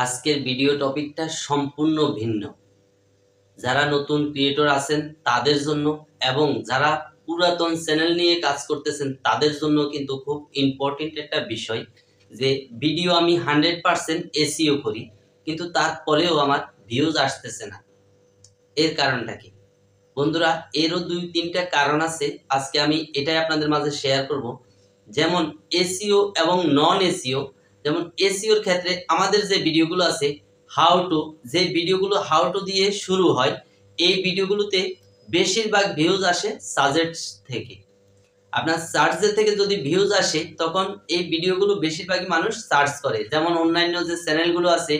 আজকের ভিডিও টপিকটা সম্পূর্ণ ভিন্ন। যারা নতুন ক্রিয়েটর আছেন তাদের জন্য এবং যারা পুরাতন চ্যানেল নিয়ে কাজ করতেছেন তাদের জন্য কিন্তু খুব ইম্পর্টেন্ট একটা বিষয় যে ভিডিও আমি 100% এসইও করি, কিন্তু তারপরেও আমার ভিউজ আসতেছে না। এর কারণটা কি বন্ধুরা? এরও 2-3টা কারণ আছে, আজকে আমি এটাই আপনাদের মাঝে শেয়ার করব। যেমন এসইও এবং নন এসইও। যেমন এসইওর ক্ষেত্রে আমাদের যে ভিডিওগুলো আছে যে ভিডিওগুলো হাউ টু দিয়ে শুরু হয়, এই ভিডিওগুলোতে বেশিরভাগ ভিউজ আসে সাজেস্ট থেকে। আপনার সার্চের থেকে যদি ভিউজ আসে তখন এই ভিডিওগুলো বেশিরভাগই মানুষ সার্চ করে। যেমন অন্যান্য যে চ্যানেলগুলো আছে,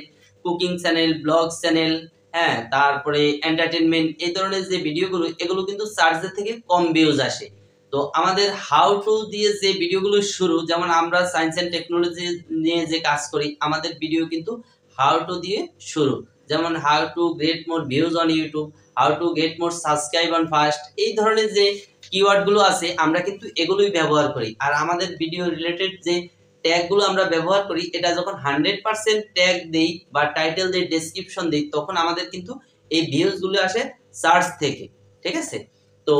কুকিং চ্যানেল, ব্লগ চ্যানেল, হ্যাঁ, তারপরে এন্টারটেনমেন্ট, এই ধরনের যে ভিডিওগুলো, এগুলো কিন্তু সার্চের থেকে কম ভিউজ আসে। তো আমাদের হাউ টু দিয়ে যে ভিডিওগুলো শুরু, যেমন আমরা সায়েন্স এন্ড টেকনোলজি নিয়ে যে কাজ করি, আমাদের ভিডিও কিন্তু হাউ টু দিয়ে শুরু। যেমন how to get more views on YouTube, how to get more subscribe on first, এই ধরনের যে কিওয়ার্ড গুলো আছে আমরা কিন্তু এগুলোই ব্যবহার করি। আর আমাদের ভিডিও রিলেটেড যে ট্যাগ গুলো আমরা ব্যবহার করি, এটা যখন 100% ট্যাগ দেই বা টাইটেল দেই, ডেসক্রিপশন দেই, তখন আমাদের কিন্তু এই ভিউজ গুলো আসে সার্চ থেকে। ঠিক আছে? তো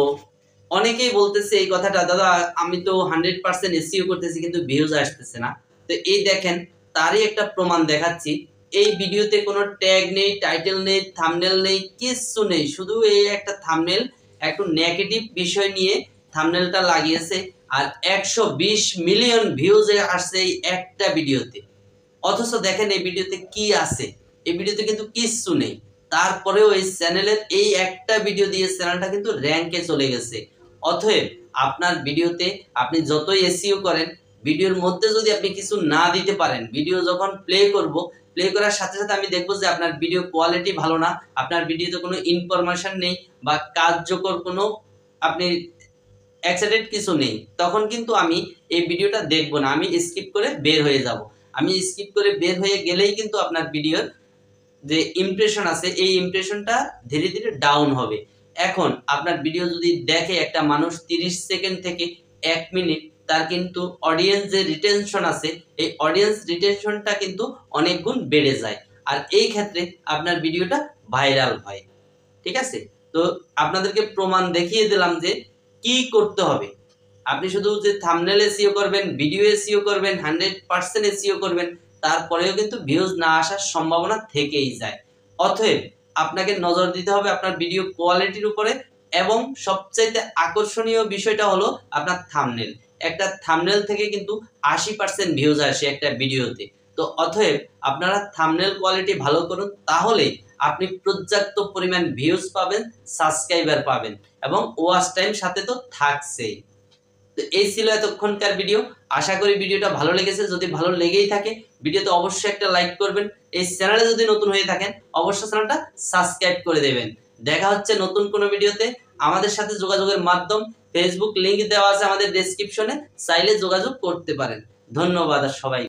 অনেকেই বলতেছে এই কথাটা, দাদা আমি তো 100% এসইও করতেছি কিন্তু ভিউজ আসতেছে না। তো এই দেখেন, তারই একটা প্রমাণ দেখাচ্ছি। এই ভিডিওতে কোনো ট্যাগ নেই, টাইটেল নেই, থাম্বনেল নেই, কিছু নেই, শুধু এই একটা থাম্বনেল, একটু নেগেটিভ বিষয় নিয়ে থাম্বনেলটা লাগিয়েছে, আর 120 মিলিয়ন ভিউজ আসছে এই একটা ভিডিওতে। অথচ দেখেন এই ভিডিওতে কি আছে, এই ভিডিওতে কিন্তু কিচ্ছু নেই। তারপরেও এই চ্যানেলের এই একটা ভিডিও দিয়ে চ্যানেলটা কিন্তু র্যাঙ্কে চলে গেছে। অতএব আপনার ভিডিওতে আপনি যতই এসইও করেন, ভিডিওর মধ্যে যদি আপনি কিছু না দিতে পারেন, ভিডিও যখন প্লে করার সাথে সাথে আমি দেখবো যে আপনার ভিডিও কোয়ালিটি ভালো না, আপনার ভিডিওতে কোনো ইনফরমেশন নেই বা কার্যকর কোনো আপনি এক্সাইটেড কিছু নেই, তখন কিন্তু আমি এই ভিডিওটা দেখবো না, আমি স্কিপ করে বের হয়ে যাব। আমি স্কিপ করে বের হয়ে গেলেই কিন্তু আপনার ভিডিওর যে ইমপ্রেশন আছে, এই ইমপ্রেশনটা ধীরে ধীরে ডাউন হবে। এখন আপনার ভিডিও যদি দেখে একটা মানুষ 30 সেকেন্ড থেকে 1 মিনিট, তার কিন্তু অডিয়েন্স যে রিটেনশন আছে, এই অডিয়েন্স রিটেনশনটা কিন্তু অনেক গুণ বেড়ে যায়। আর এই ক্ষেত্রে আপনার ভিডিওটা ভাইরাল হয়। ঠিক আছে? তো আপনাদেরকে প্রমাণ দেখিয়ে দিলাম যে কি করতে হবে। আপনি শুধু যে থাম্বনেল এসইও করবেন, ভিডিও এসইও করবেন, 100% এসইও করবেন, তারপরেও কিন্তু ভিউজ না আসার সম্ভাবনা থেকেই যায়। অতএব আপনাকে নজর দিতে হবে আপনার ভিডিও কোয়ালিটির উপরে, এবং সবচাইতে আকর্ষণীয় বিষয়টা হলো আপনার থাম্বনেল। একটা থাম্বনেল থেকে কিন্তু 80% ভিউজ আসে একটা ভিডিওতে। তো অতএব আপনারা থাম্বনেল কোয়ালিটি ভালো করুন, তাহলে আপনি পর্যাপ্ত পরিমাণ ভিউজ পাবেন, সাবস্ক্রাইবার পাবেন, এবং ওয়াচ টাইম সাথে তো থাকছেই। তো এই ছিল এতক্ষণকার ভিডিও। আশা করি ভিডিওটা ভালো লেগেছে। যদি ভালো লেগেই থাকে, ভিডিওতে অবশ্যই একটা লাইক করবেন। এই চ্যানেলে যদি নতুন হয়ে থাকেন, অবশ্যই চ্যানেলটা সাবস্ক্রাইব করে দেবেন। দেখা হচ্ছে নতুন কোনো ভিডিওতে। আমাদের সাথে যোগাযোগের মাধ্যম ফেসবুক লিংক দেওয়া আছে আমাদের ডেসক্রিপশনে, চাইলে যোগাযোগ করতে পারেন। ধন্যবাদ সবাই।